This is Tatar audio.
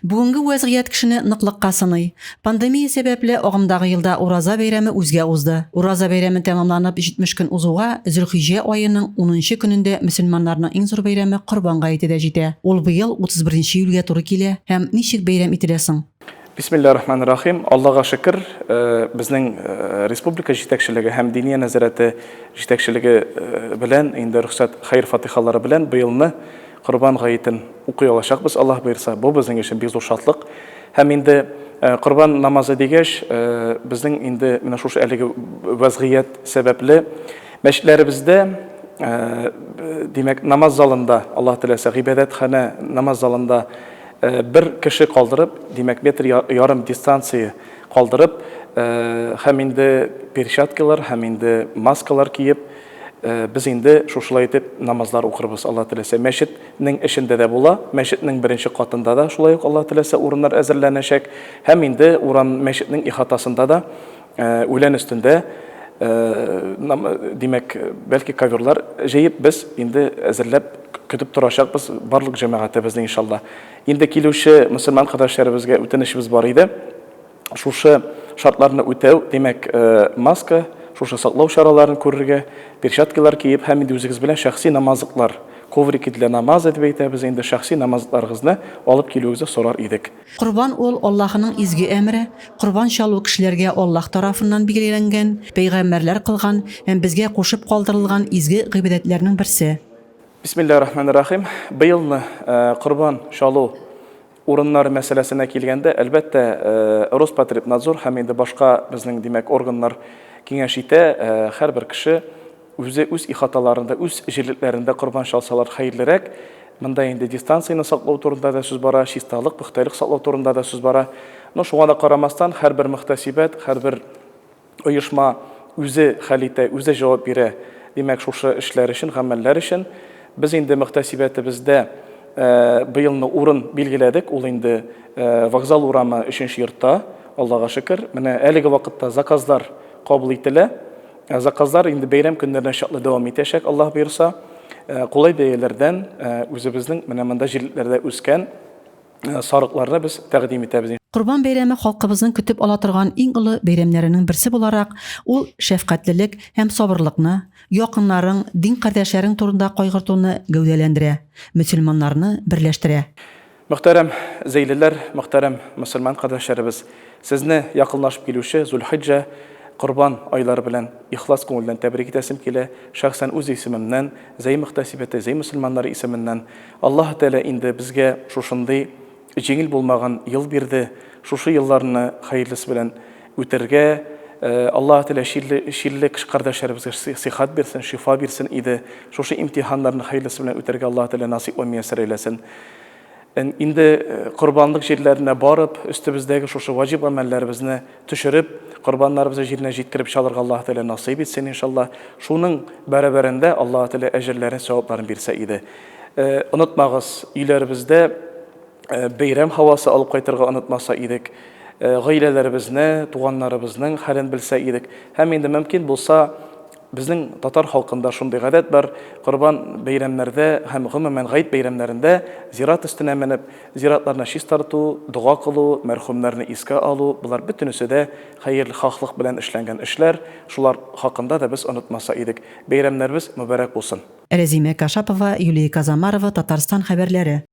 Бүгенге вазгыять кешене ныклыкка сыный. Пандемия сәбәпле агымдагы елда Ураза бәйрәме үзгә узды. Ураза бәйрәме тәмамланып 70 көн узуга, Зөлхиҗҗә аеның 10нчы көнендә мөселманнарның иң зур бәйрәме Корбан гаете дә җитә. Ул быел 31 июльгә туры килә һәм ничек бәйрәм ителә соң? Бисмиллахир-рахманир-рахим. Аллаһка шөкер, безнең республика җитәкчелеге һәм дини нәзарәте җитәкчелеге белән инде рөхсәт хәйр фатихалары белән быелны Корбан гаетен укый алачакбыз. Аллаһ бuyurса, бу безнең өчен бик зур шатлык. Һәм инде Корбан намазы дигәч, безнең инде менә шушы әлеге вазгыять сәбәпле мәчетләребездә димәк намаз залында, Аллаһ теләсә гыйбадәтхана намаз залында bir кеше калдырып, димәк метр ярым дистанция калдырып, һәм инде перчаткалар, һәм инде маскалар киеп, biz инде шушылай итеп намазлар укырбыз. Аллаһ теләсә мәчетнең эчендә дә була, мәчетнең беренче катында да шулай ук Аллаһ теләсә урыннар әзерләнәчәк, һәм инде урам мәчетнең ихатасында да үлән өстендә димәк бәлки коверлар җыеп без инде әзерләп көтеп торачакбыз барлык җәмәгатебезне иншалла. Инде килүче мөселман кардәшләребезгә үтенешебез бар иде. Шушы шартларны үтәү, димәк маска, шушы саклау чараларын күрергә, перчаткалар киеп һәм инде үзегез белән шәхси намазлыклар, коврики для намаза дип әйтәбез, инде шәхси намазларыгызны алып килүегезне сорар идек. Корбан ул Аллаһның изге әмре, корбан чалу кешеләргә Аллаһ тарафыннан билгеләнгән, пәйгамбәрләр кылган һәм безгә кушып калдырылган изге гыйбадәтләрнең берсе. Бисмиллахир-рахманир-рахим. Быелны Корбан чалу урыннары мәсьәләсенә килгәндә, әлбәттә, Роспотребнадзор һәм инде башка безнең димәк органнар киңәш итә, һәрбер кеше үз ихаталарында, үз җирлекләрендә корбан чалсалар хәерлерәк. Монда инде дистанцияны саклау турында да сүз бара, чисталык, пөхтәлек саклау турында да сүз бара. Но шуңа да карамастан, һәрбер мөхтәсибәт, һәрбер оешма үзе хәл итә, үзе җавап бирә. Димәк, шушы эшләр өчен, гамәлләр өчен biz инде мөхтәсибәтебездә быелны урын билгеләдек. Ул инде вокзал урамы 3нче йортта, Аллаһка шөкер. Менә әлеге вакытта заказлар кабул ителә. Заказлар инде бәйрәм көннәренә чаклы дәвам итәчәк, Аллаһ бuyurса. Кулай бәяләрдән үзебезнең менә монда җирлекләрдә үскән сарыкларны без тәкъдим итәбез. Корбан бәйрәме халкыбызның көтеп ала торган иң олы бәйрәмнәренең берсе буларак, ул шәфкатьлелек һәм сабырлыкны, якыннарың, дин кардәшләрең турында кайгыртуны гәүдәләндерә, мөселманнарны берләштерә. Мөхтәрәм зәйлеләр, мөхтәрәм мөселман кардәшләребез, сезне якынлашып килүче Зөлхиҗҗә Корбан айлары белән ихлас күңелдән тәбрик итәсем килә. Шәхсән үз исемемнән, зәй мөхтәсибәте, зәй мөселманнары исеменнән Аллаһ Тәгалә инде безгә шушындый җиңел булмаган ел бирде. Шушы елларны хәерлесе белән үтәргә Аллаһ Тәгалә ширле кардәшләребезгә сихәт бирсен, шифа бирсен иде. Шушы имтиханнарны хәерлесе белән үтәргә Аллаһ Тәгалә насыйп ва мияссәр әйләсен. Инде корбанлык җирләренә барып, өстебездәге шушы ваҗиб гамәлләребезне төшереп, корбаннарыбызны җиренә җиткереп чалырга Аллаһ Тәгалә насыйп итсен иншалла. Шуның бәрабәрендә Аллаһ Тәгалә әҗерләрен, савапларын бирсә иде. Онытмагыз, өйләребездә бәйрәм һавасы алып кайтырга онытмаса идек. Гаиләләребезне, туганнарыбызның хәлен белсә идек. Һәм инде мөмкин булса, безнең татар халкында шундый гадәт бар, корбан бәйрәмнәрдә һәм гомумән гаит бәйрәмнәрендә зират өстенә менеп, зиратларны чист тарту, дуга кылу, мәрхүмнәрне искә алу, булар бөтенесе дә хәерле хаклык белән эшләнгән эшләр. Шулар хакында да без онытмаса идек. Бәйрәмнәребез мөбарәк булсын. Рәзимә Кашапова, Юлия Казамарова, Татарстан хәбәрләре.